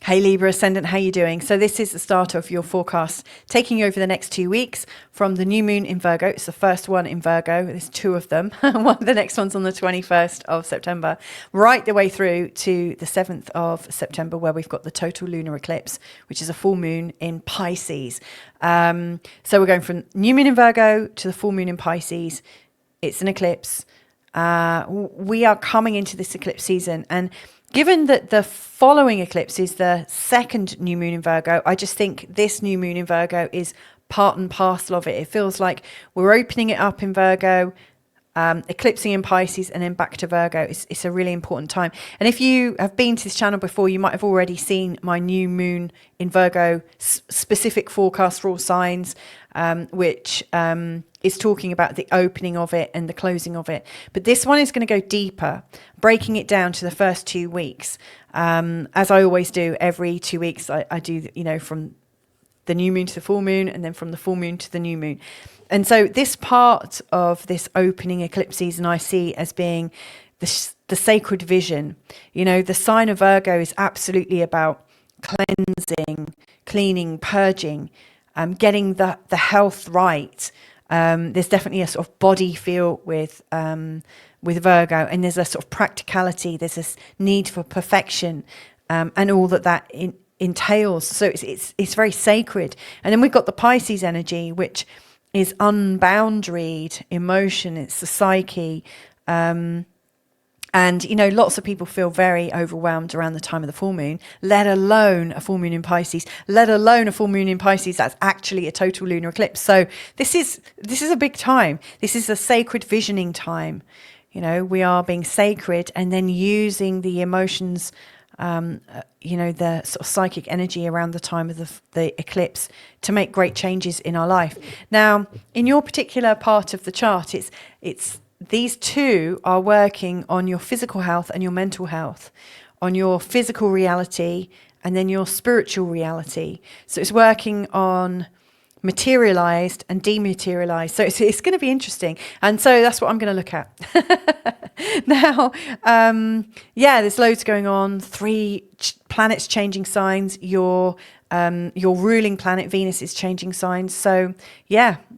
Hey Libra Ascendant, how you doing? So this is the start of your forecast, taking you over the next 2 weeks from the new moon in Virgo. It's the first one in Virgo. There's two of them. The next one's on the 21st of September, right the way through to the 7th of September, where we've got the total lunar eclipse, which is a full moon in Pisces. So we're going from new moon in Virgo to the full moon in Pisces. It's an eclipse. We are coming into this eclipse season, and given that the following eclipse is the second new moon in Virgo, I just think this new moon in Virgo is part and parcel of it. It feels like we're opening it up in Virgo, eclipsing in Pisces, and then back to Virgo. It's a really important time. And if you have been to this channel before, you might have already seen my new moon in Virgo specific forecast for all signs, which is talking about the opening of it and the closing of it. But this one is going to go deeper, breaking it down to the first 2 weeks. As I always do, every 2 weeks, I do, from the new moon to the full moon, and then from the full moon to the new moon. And so this part of this opening eclipse season I see as being the sacred vision. The sign of Virgo is absolutely about cleansing, cleaning, purging, getting the health right. There's definitely a sort of body feel with Virgo, and there's a sort of practicality. There's this need for perfection, and all that entails. So it's very sacred. And then we've got the Pisces energy, which is unboundaried emotion. It's the psyche. And, lots of people feel very overwhelmed around the time of the full moon, let alone a full moon in Pisces, let alone a full moon in Pisces that's actually a total lunar eclipse. So this is a big time. This is a sacred visioning time. We are being sacred and then using the emotions, the sort of psychic energy around the time of the eclipse to make great changes in our life. Now, in your particular part of the chart, it's these two are working on your physical health and your mental health, on your physical reality and then your spiritual reality. So it's working on materialized and dematerialized. So it's going to be interesting. And so that's what I'm going to look at. Now, there's loads going on. 3 planets changing signs. Your ruling planet Venus is changing signs. So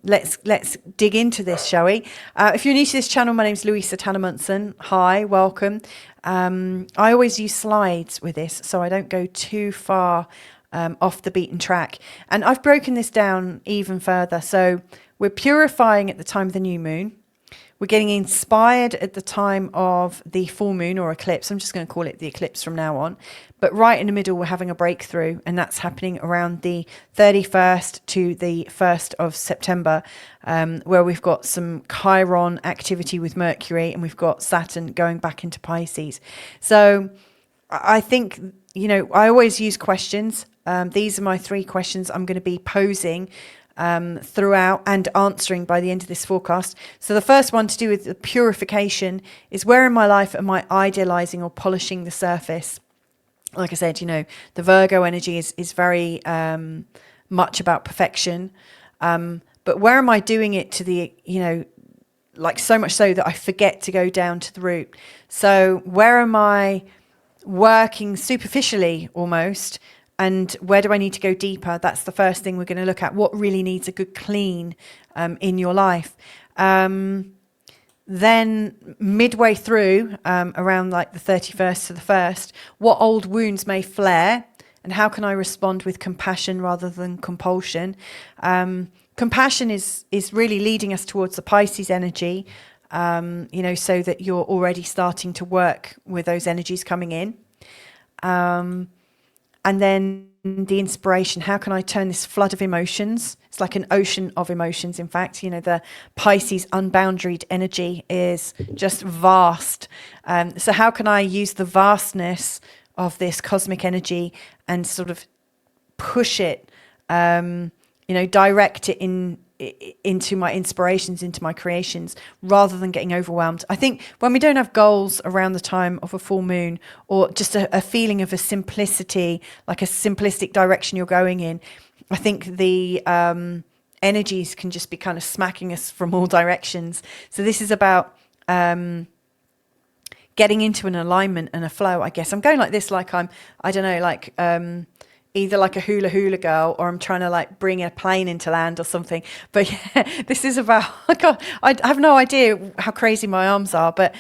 let's dig into this, shall we? If you're new to this channel, my name's Louisa Tanner-Munson. Hi, welcome. I always use slides with this, so I don't go too far off the beaten track. And I've broken this down even further. So we're purifying at the time of the new moon. We're getting inspired at the time of the full moon or eclipse. I'm just going to call it the eclipse from now on. But right in the middle, we're having a breakthrough, and that's happening around the 31st to the 1st of September, where we've got some Chiron activity with Mercury, and we've got Saturn going back into Pisces. So I think, I always use questions. These are my 3 questions I'm going to be posing throughout and answering by the end of this forecast. So the first one, to do with the purification, is where in my life am I idealizing or polishing the surface? Like I said, the Virgo energy is very much about perfection. But where am I doing it to the, like so much so that I forget to go down to the root? So where am I working superficially almost? And where do I need to go deeper? That's the first thing we're going to look at. What really needs a good clean in your life? Then midway through, around like the 31st to the 1st, what old wounds may flare, and how can I respond with compassion rather than compulsion? Compassion is really leading us towards the Pisces energy, so that you're already starting to work with those energies coming in. And then the inspiration, how can I turn this flood of emotions? It's like an ocean of emotions. In fact, the Pisces unboundaried energy is just vast. So how can I use the vastness of this cosmic energy and sort of push it, direct it into my inspirations, into my creations, rather than getting overwhelmed? I think when we don't have goals around the time of a full moon, or just a feeling of a simplicity, like a simplistic direction you're going in, I think the energies can just be kind of smacking us from all directions. So this is about getting into an alignment and a flow, I guess. I'm going like this, like I don't know, like either like a hula hula girl, or I'm trying to like bring a plane into land or something. But yeah, this is about, God, I have no idea how crazy my arms are, but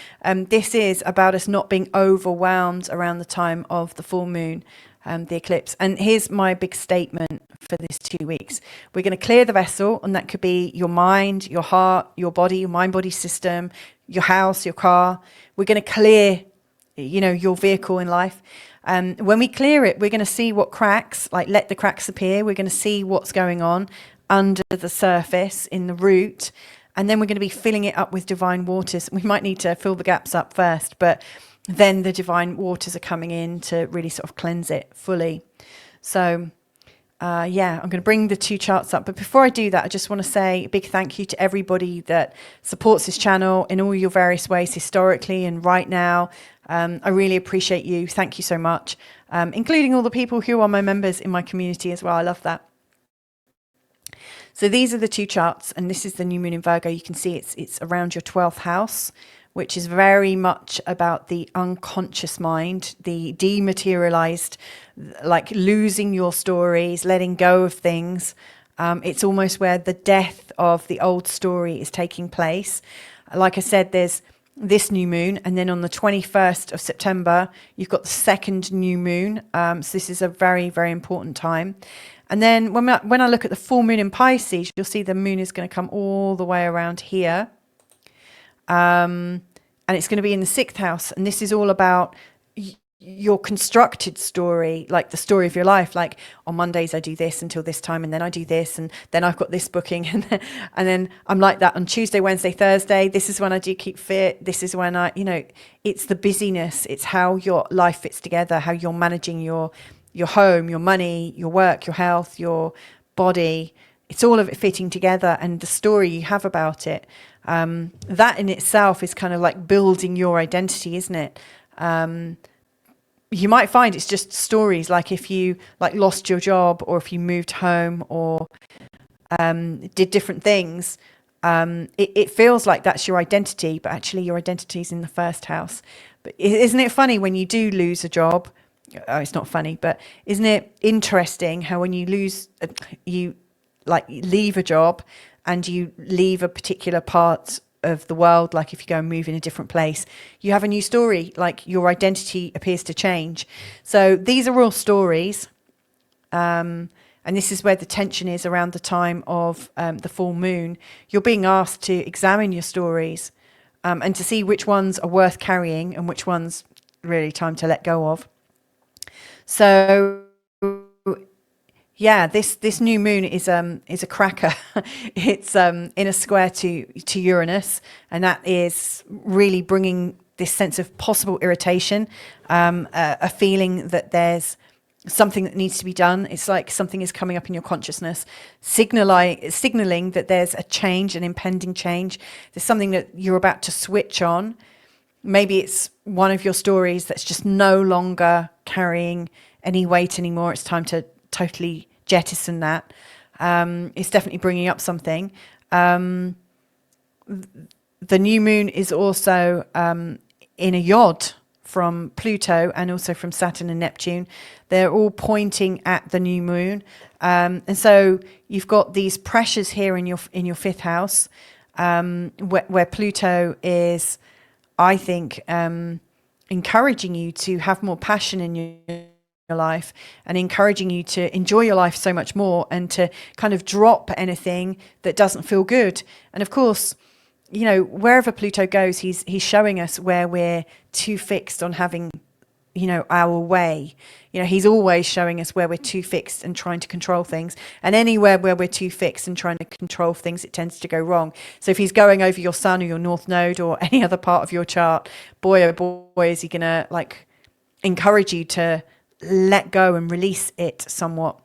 this is about us not being overwhelmed around the time of the full moon, the eclipse. And here's my big statement for this 2 weeks. We're going to clear the vessel, and that could be your mind, your heart, your body, your mind-body system, your house, your car. We're going to clear, your vehicle in life. When we clear it, we're going to see what cracks, like let the cracks appear. We're going to see what's going on under the surface in the root. And then we're going to be filling it up with divine waters. We might need to fill the gaps up first, but then the divine waters are coming in to really sort of cleanse it fully. So I'm going to bring the 2 charts up. But before I do that, I just want to say a big thank you to everybody that supports this channel in all your various ways, historically and right now. I really appreciate you. Thank you so much, including all the people who are my members in my community as well. I love that. So these are the 2 charts, and this is the new moon in Virgo. You can see it's around your 12th house, which is very much about the unconscious mind, the dematerialized, like losing your stories, letting go of things. It's almost where the death of the old story is taking place. Like I said, there's this new moon, and then on the 21st of September, you've got the second new moon. So this is a very, very important time. And then when I look at the full moon in Pisces, you'll see the moon is going to come all the way around here. And it's going to be in the 6th house. And this is all about your constructed story, like the story of your life. Like on Mondays, I do this until this time, and then I do this, and then I've got this booking. And then I'm like that on Tuesday, Wednesday, Thursday. This is when I do keep fit. This is when it's the busyness. It's how your life fits together, how you're managing your home, your money, your work, your health, your body. It's all of it fitting together, and the story you have about it. That in itself is kind of like building your identity, isn't it? You might find it's just stories, like if you like lost your job, or if you moved home, or did different things. It feels like that's your identity, but actually your identity is in the 1st house. But isn't it funny when you do lose a job? Oh, it's not funny, but isn't it interesting how when you lose, you like leave a job and you leave a particular part of the world, like if you go and move in a different place, you have a new story, like your identity appears to change. So these are all stories. And this is where the tension is around the time of the full moon. You're being asked to examine your stories and to see which ones are worth carrying and which ones really time to let go of. So yeah, this new moon is a cracker. It's in a square to Uranus, and that is really bringing this sense of possible irritation, a feeling that there's something that needs to be done. It's like something is coming up in your consciousness, signaling that there's a change, an impending change. There's something that you're about to switch on. Maybe it's one of your stories that's just no longer carrying any weight anymore. It's time to totally jettison that. It's definitely bringing up something. The new moon is also in a yod from Pluto and also from Saturn and Neptune. They're all pointing at the new moon. And so you've got these pressures here in your 5th house, where Pluto is, I think, encouraging you to have more passion in your life and encouraging you to enjoy your life so much more and to kind of drop anything that doesn't feel good. And of course, wherever Pluto goes, he's showing us where we're too fixed on having, our way. He's always showing us where we're too fixed and trying to control things. And anywhere where we're too fixed and trying to control things, it tends to go wrong. So if he's going over your sun or your north node or any other part of your chart, boy, oh boy, is he going to encourage you to let go and release it somewhat.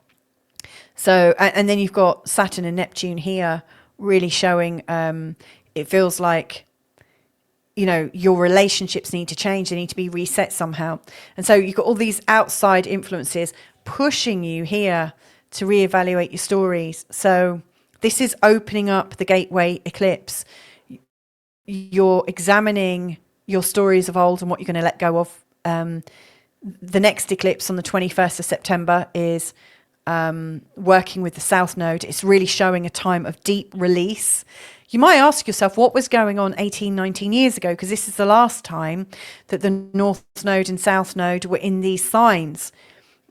So, and then you've got Saturn and Neptune here really showing, it feels like, your relationships need to change. They need to be reset somehow. And so you've got all these outside influences pushing you here to reevaluate your stories. So this is opening up the gateway eclipse. You're examining your stories of old and what you're going to let go of. The next eclipse on the 21st of September is working with the South Node. It's really showing a time of deep release. You might ask yourself what was going on 18, 19 years ago, because this is the last time that the North Node and South Node were in these signs,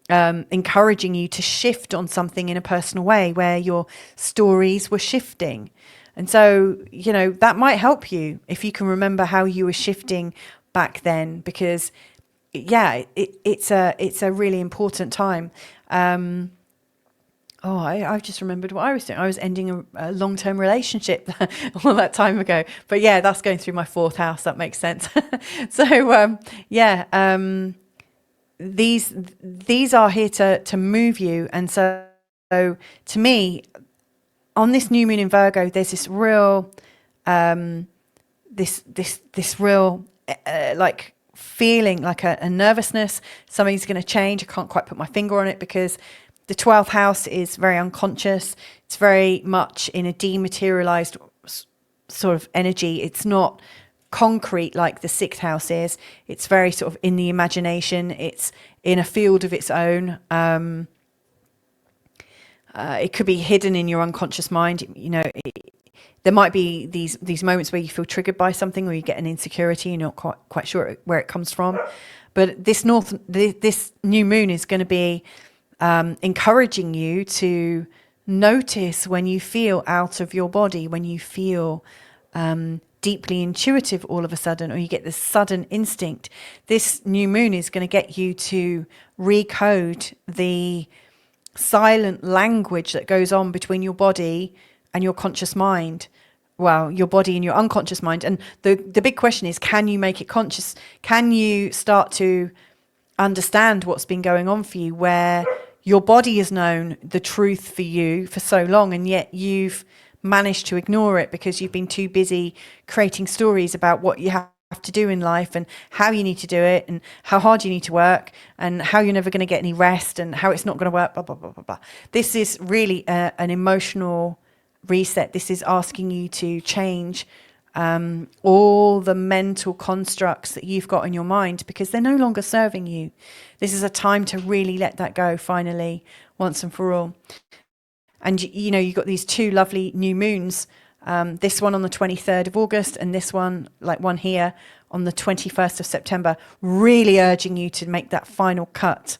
encouraging you to shift on something in a personal way where your stories were shifting. And so, you know, that might help you if you can remember how you were shifting back then, because yeah, it's a really important time. I've just remembered what I was doing. I was ending a long-term relationship all that time ago. But yeah, that's going through my fourth house. That makes sense. So these are here to move you. And so to me, on this new moon in Virgo, there's this real this real like feeling like a nervousness. Something's going to change. I can't quite put my finger on it because the 12th house is very unconscious. It's very much in a dematerialized sort of energy. It's not concrete like the 6th house is. It's very sort of in the imagination. It's in a field of its own. It could be hidden in your unconscious mind. You know, there might be these moments where you feel triggered by something, or you get an insecurity, you're not quite sure where it comes from. But this new moon is going to be encouraging you to notice when you feel out of your body, when you feel deeply intuitive all of a sudden, or you get this sudden instinct. This new moon is going to get you to recode the silent language that goes on between your body and your conscious mind. Well, your body and your unconscious mind. And the big question is, can you make it conscious? Can you start to understand what's been going on for you, where your body has known the truth for you for so long, and yet you've managed to ignore it because you've been too busy creating stories about what you have to do in life and how you need to do it and how hard you need to work and how you're never going to get any rest and how it's not going to work, blah, blah, blah, blah, blah. This is really an emotional reset. This is asking you to change all the mental constructs that you've got in your mind, because they're no longer serving you. This is a time to really let that go finally, once and for all. And you know, you've got these two lovely new moons, this one on the 23rd of August and this one, like one here, on the 21st of September, really urging you to make that final cut.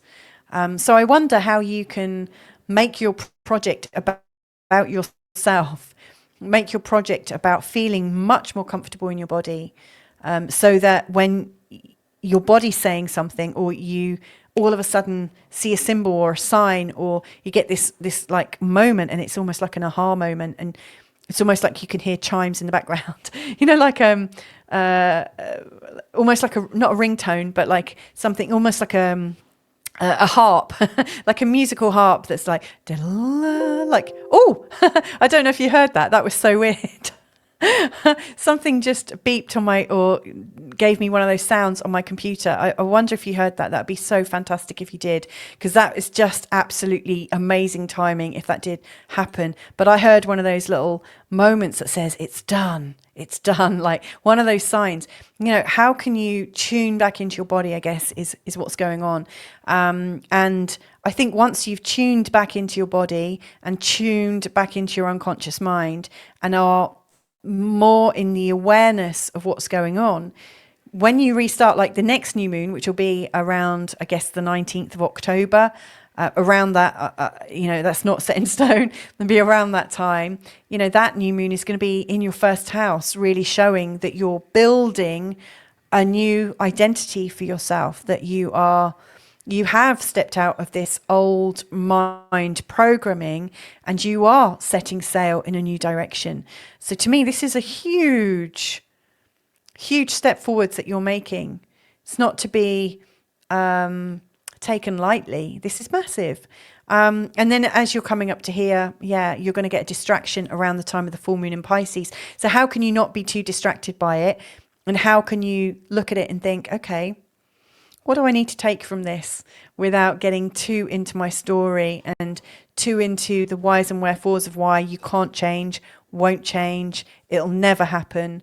So I wonder how you can make your project about yourself, make your project about feeling much more comfortable in your body, so that when your body's saying something, or you all of a sudden see a symbol or a sign, or you get this like moment, and it's almost like an aha moment, and it's almost like you can hear chimes in the background, you know, like almost like not a ringtone, but like something almost like a harp, like a musical harp that's like, like, oh, I don't know if you heard that. That was so weird. Something just beeped on or gave me one of those sounds on my computer. I wonder if you heard that. That'd be so fantastic if you did, because that is just absolutely amazing timing if that did happen. But I heard one of those little moments that says, it's done, like one of those signs. You know, how can you tune back into your body, I guess, is what's going on. And I think once you've tuned back into your body and tuned back into your unconscious mind and are more in the awareness of what's going on, when you restart, like the next new moon, which will be around, I guess, the 19th of October, around that, you know, that's not set in stone, it'll be around that time, you know, that new moon is going to be in your first house, really showing that you're building a new identity for yourself, that you have stepped out of this old mind programming and you are setting sail in a new direction. So to me, this is a huge step forwards that you're making. It's not to be taken lightly. This is massive. And then as you're coming up to here, you're going to get a distraction around the time of the full moon in Pisces. So how can you not be too distracted by it? And how can you look at it and think, okay, what do I need to take from this without getting too into my story and too into the whys and wherefores of why you can't change, won't change, it'll never happen.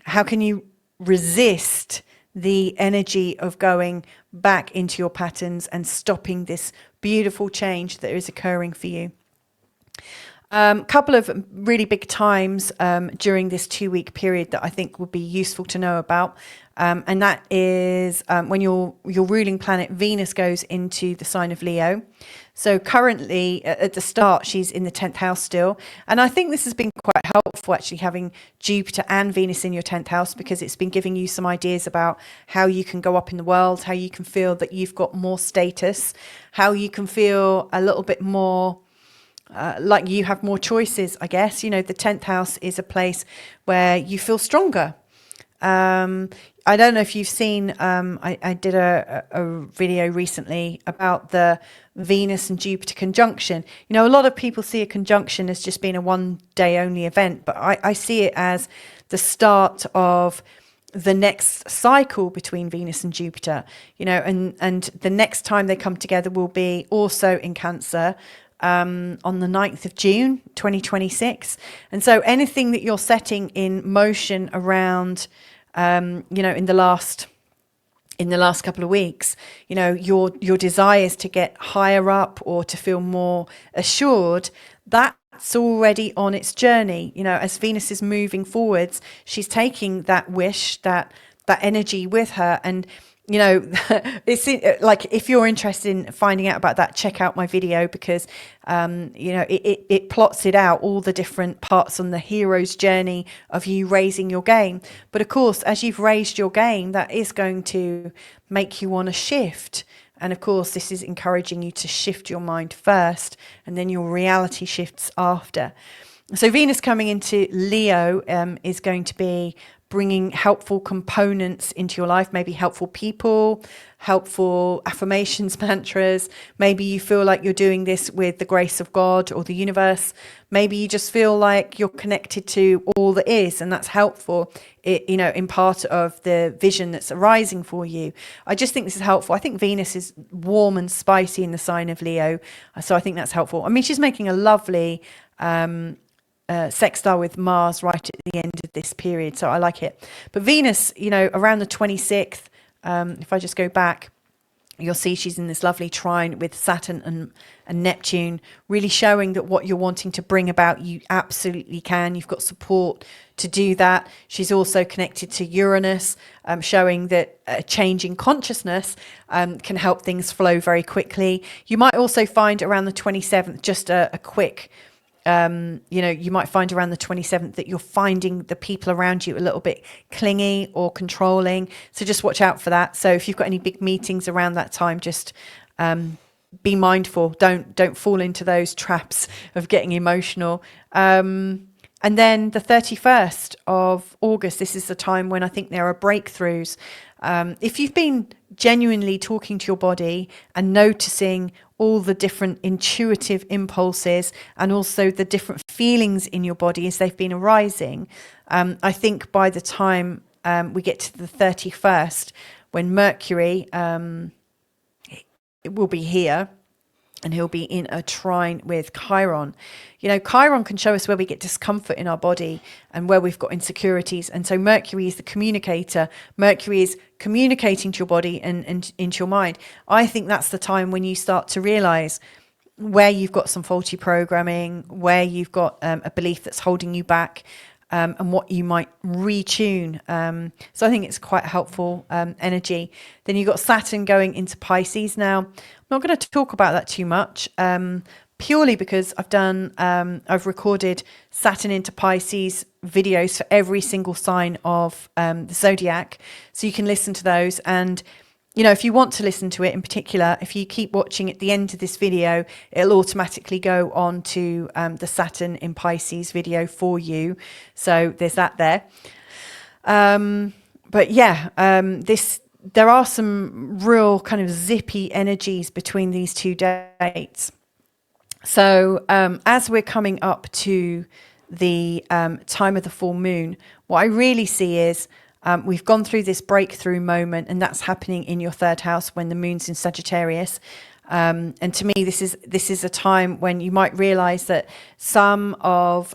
How can you resist the energy of going back into your patterns and stopping this beautiful change that is occurring for you? Couple of really big times during this 2-week period that I think would be useful to know about, and that is when your ruling planet Venus goes into the sign of Leo. So currently at the start she's in the 10th house still, and I think this has been quite helpful actually, having Jupiter and Venus in your 10th house, because it's been giving you some ideas about how you can go up in the world, how you can feel that you've got more status, how you can feel a little bit more like you have more choices, I guess. You know, the 10th house is a place where you feel stronger. I don't know if you've seen, I did a video recently about the Venus and Jupiter conjunction. You know, a lot of people see a conjunction as just being a one-day only event, but I see it as the start of the next cycle between Venus and Jupiter, you know, and the next time they come together will be also in Cancer, on the 9th of June 2026. And so anything that you're setting in motion around, you know, in the last couple of weeks, you know, your desires to get higher up or to feel more assured, that's already on its journey. You know, as Venus is moving forwards, she's taking that wish, that energy with her. And you know, it's like, if you're interested in finding out about that, check out my video, because you know, it plots it out, all the different parts on the hero's journey of you raising your game. But of course, as you've raised your game, that is going to make you want to shift. And of course, this is encouraging you to shift your mind first, and then your reality shifts after. So Venus coming into Leo is going to be bringing helpful components into your life, maybe helpful people, helpful affirmations, mantras. Maybe you feel like you're doing this with the grace of God or the universe. Maybe you just feel like you're connected to all that is, and that's helpful, you know, in part of the vision that's arising for you. I just think this is helpful. I think Venus is warm and spicy in the sign of Leo, so I think that's helpful. I mean, she's making a lovely sextile with Mars right at the end of this period, so I like it. But Venus, you know, around the 26th, if I just go back, you'll see she's in this lovely trine with Saturn and Neptune, really showing that what you're wanting to bring about, you absolutely can. You've got support to do that. She's also connected to Uranus, showing that a change in consciousness can help things flow very quickly. You might also find around the 27th, just a quick, you know, you might find around the 27th that you're finding the people around you a little bit clingy or controlling. So just watch out for that. So if you've got any big meetings around that time, just be mindful. Don't fall into those traps of getting emotional. And then the 31st of August, this is the time when I think there are breakthroughs. If you've been genuinely talking to your body and noticing all the different intuitive impulses and also the different feelings in your body as they've been arising, I think by the time we get to the 31st, when Mercury it will be here, and he'll be in a trine with Chiron. You know, Chiron can show us where we get discomfort in our body and where we've got insecurities. And so Mercury is the communicator. Mercury is communicating to your body and into your mind. I think that's the time when you start to realize where you've got some faulty programming, where you've got a belief that's holding you back, and what you might retune. So I think it's quite helpful energy. Then you've got Saturn going into Pisces. Now, I'm not going to talk about that too much, purely because I've recorded Saturn into Pisces videos for every single sign of the zodiac. So you can listen to those. And you know, if you want to listen to it in particular, if you keep watching at the end of this video, it'll automatically go on to the Saturn in Pisces video for you. So there's that there. But yeah, there are some real kind of zippy energies between these two dates. So as we're coming up to the time of the full moon, what I really see is we've gone through this breakthrough moment, and that's happening in your third house when the moon's in Sagittarius. And to me, this is a time when you might realize that some of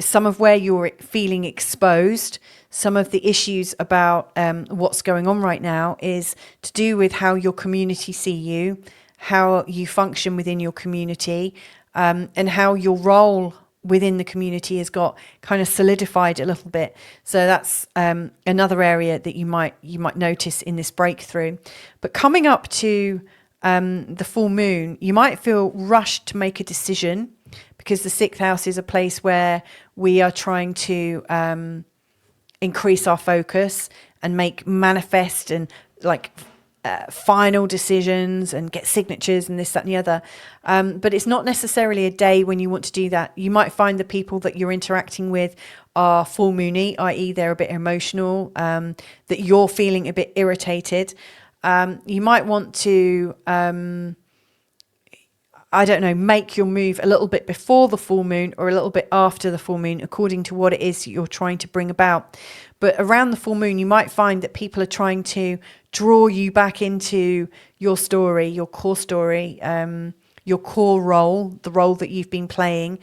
some of where you're feeling exposed, some of the issues about what's going on right now is to do with how your community see you, how you function within your community, and how your role within the community has got kind of solidified a little bit. So that's another area that you might notice in this breakthrough. But coming up to the full moon, you might feel rushed to make a decision, because the sixth house is a place where we are trying to increase our focus and make manifest and final decisions and get signatures and this, that and the other. But it's not necessarily a day when you want to do that. You might find the people that you're interacting with are full moony, i.e. they're a bit emotional, that you're feeling a bit irritated. You might want to make your move a little bit before the full moon or a little bit after the full moon, according to what it is you're trying to bring about. But around the full moon, you might find that people are trying to draw you back into your story, your core story, your core role, the role that you've been playing,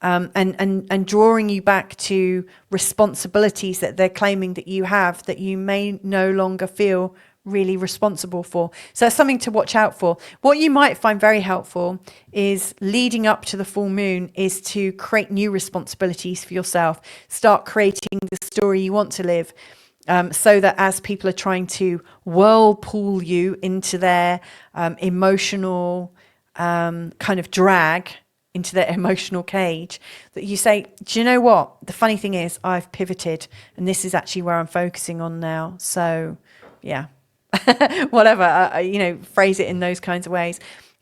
and drawing you back to responsibilities that they're claiming that you have, that you may no longer feel really responsible for. So that's something to watch out for. What you might find very helpful is, leading up to the full moon, is to create new responsibilities for yourself. Start creating the story you want to live, so that as people are trying to whirlpool you into their emotional kind of drag, into their emotional cage, that you say, do you know what? The funny thing is, I've pivoted and this is actually where I'm focusing on now. So yeah. Whatever, phrase it in those kinds of ways.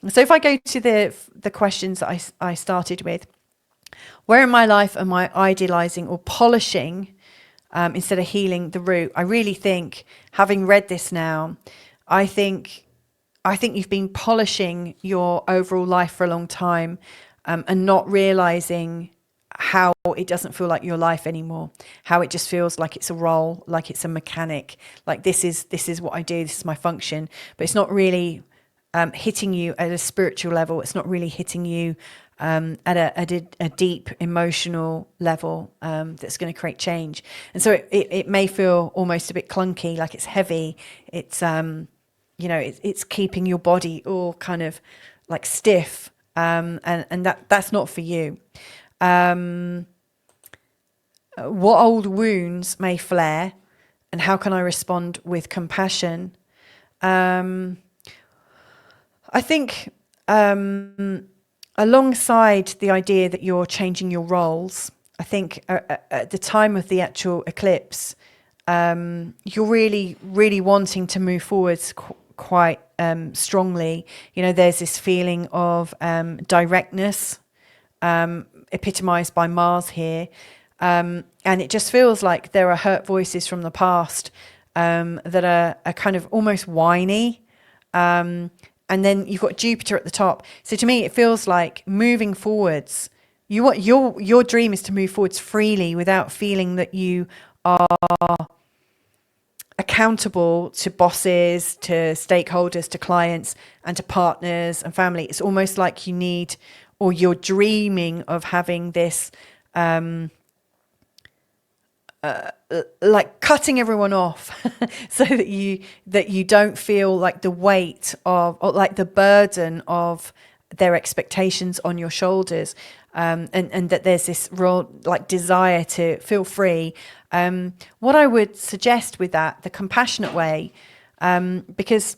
So if I go to the questions that I started with, where in my life am I idealizing or polishing instead of healing the root? I really think, having read this now, I think you've been polishing your overall life for a long time, and not realizing how it doesn't feel like your life anymore, how it just feels like it's a role, like it's a mechanic, like this is what I do, this is my function, but it's not really hitting you at a spiritual level. It's not really hitting you at a deep emotional level that's going to create change. And so it may feel almost a bit clunky, like it's heavy. It's it's keeping your body all kind of like stiff, and that's not for you. What old wounds may flare, and how can I respond with compassion? I think alongside the idea that you're changing your roles, I think at the time of the actual eclipse, you're really wanting to move forwards quite strongly. There's this feeling of directness, epitomized by Mars here, and it just feels like there are hurt voices from the past that are kind of almost whiny, and then you've got Jupiter at the top. So to me, it feels like moving forwards. Your dream is to move forwards freely without feeling that you are accountable to bosses, to stakeholders, to clients, and to partners and family. It's almost like you need, or you're dreaming of having this, like cutting everyone off, so that you don't feel like the weight of, or like the burden of their expectations on your shoulders, and that there's this real like desire to feel free. What I would suggest with that, the compassionate way, because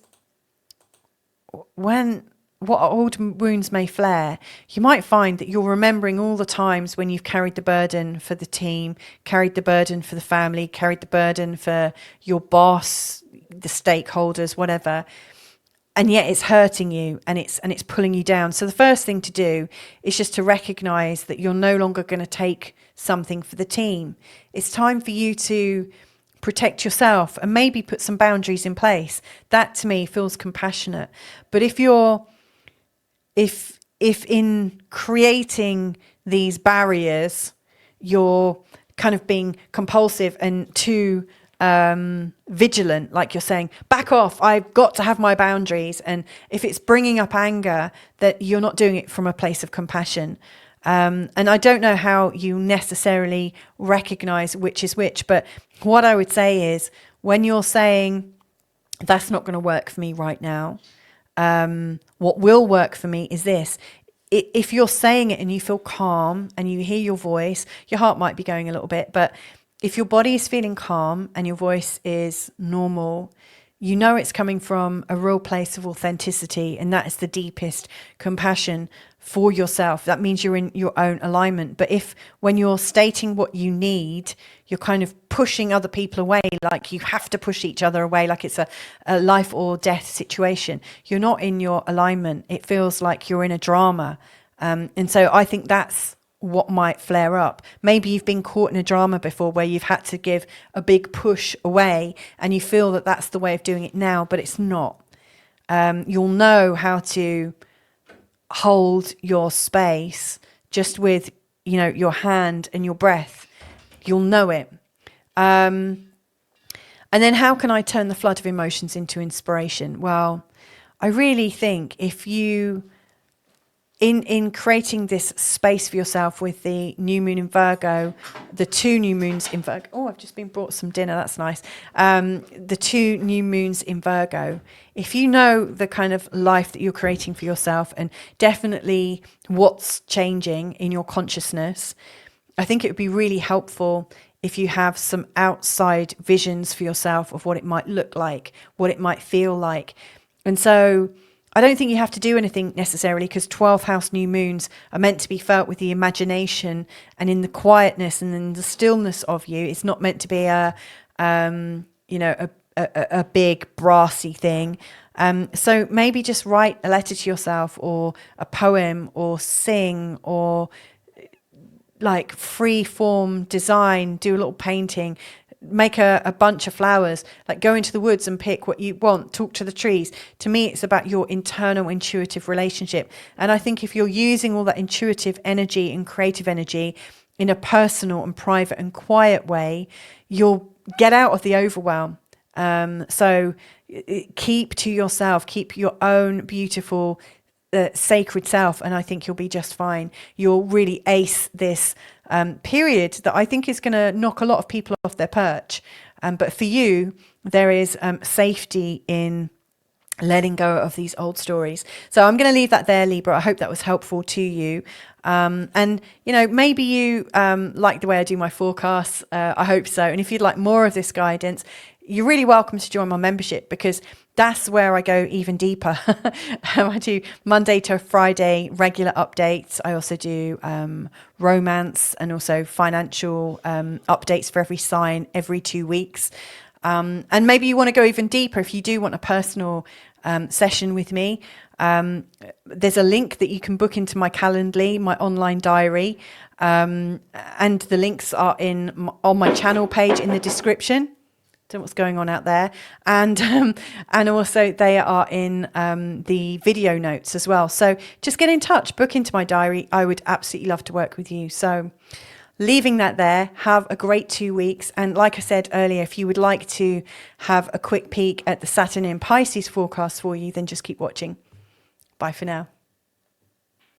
what old wounds may flare, you might find that you're remembering all the times when you've carried the burden for the team, carried the burden for the family, carried the burden for your boss, the stakeholders, whatever, and yet it's hurting you and it's pulling you down. So the first thing to do is just to recognize that you're no longer going to take something for the team. It's time for you to protect yourself and maybe put some boundaries in place. That to me feels compassionate. But if in creating these barriers, you're kind of being compulsive and too vigilant, like you're saying, back off, I've got to have my boundaries. And if it's bringing up anger, that you're not doing it from a place of compassion. And I don't know how you necessarily recognize which is which, but what I would say is when you're saying, that's not going to work for me right now, what will work for me is this. If you're saying it and you feel calm and you hear your voice, your heart might be going a little bit, but if your body is feeling calm and your voice is normal, you know it's coming from a real place of authenticity, and that is the deepest compassion for yourself. That means you're in your own alignment. But if when you're stating what you need, you're kind of pushing other people away, like you have to push each other away, like it's a life or death situation, you're not in your alignment. It feels like you're in a drama. And so I think that's what might flare up. Maybe you've been caught in a drama before where you've had to give a big push away and you feel that that's the way of doing it now, but it's not. You'll know how to hold your space just with, your hand and your breath. You'll know it. And then how can I turn the flood of emotions into inspiration? Well, I really think if you, in creating this space for yourself with the new moon in Virgo, the two new moons in Virgo. Oh, I've just been brought some dinner. That's nice. The two new moons in Virgo. If you know the kind of life that you're creating for yourself and definitely what's changing in your consciousness, I think it would be really helpful if you have some outside visions for yourself of what it might look like, what it might feel like. And so I don't think you have to do anything necessarily, because 12th house new moons are meant to be felt with the imagination and in the quietness and in the stillness of you. It's not meant to be a big brassy thing. So maybe just write a letter to yourself or a poem or sing or like free form design, do a little painting, make a bunch of flowers, like go into the woods and pick what you want, talk to the trees. To me, it's about your internal intuitive relationship. And I think if you're using all that intuitive energy and creative energy in a personal and private and quiet way, you'll get out of the overwhelm. So keep to yourself, keep your own beautiful sacred self, and I think you'll be just fine. You'll really ace this period that I think is going to knock a lot of people off their perch. But for you, there is safety in letting go of these old stories. So I'm going to leave that there, Libra. I hope that was helpful to you. And, maybe you like the way I do my forecasts. I hope so. And if you'd like more of this guidance, you're really welcome to join my membership, because that's where I go even deeper. I do Monday to Friday regular updates. I also do romance and also financial updates for every sign every 2 weeks. And maybe you want to go even deeper. If you do want a personal session with me, there's a link that you can book into my Calendly, my online diary. And the links are on my channel page in the description. Don't know what's going on out there, and also they are in the video notes as well. So just get in touch, book into my diary. I would absolutely love to work with you. So leaving that there, have a great 2 weeks. And like I said earlier, if you would like to have a quick peek at the Saturn in Pisces forecast for you, then just keep watching. Bye for now.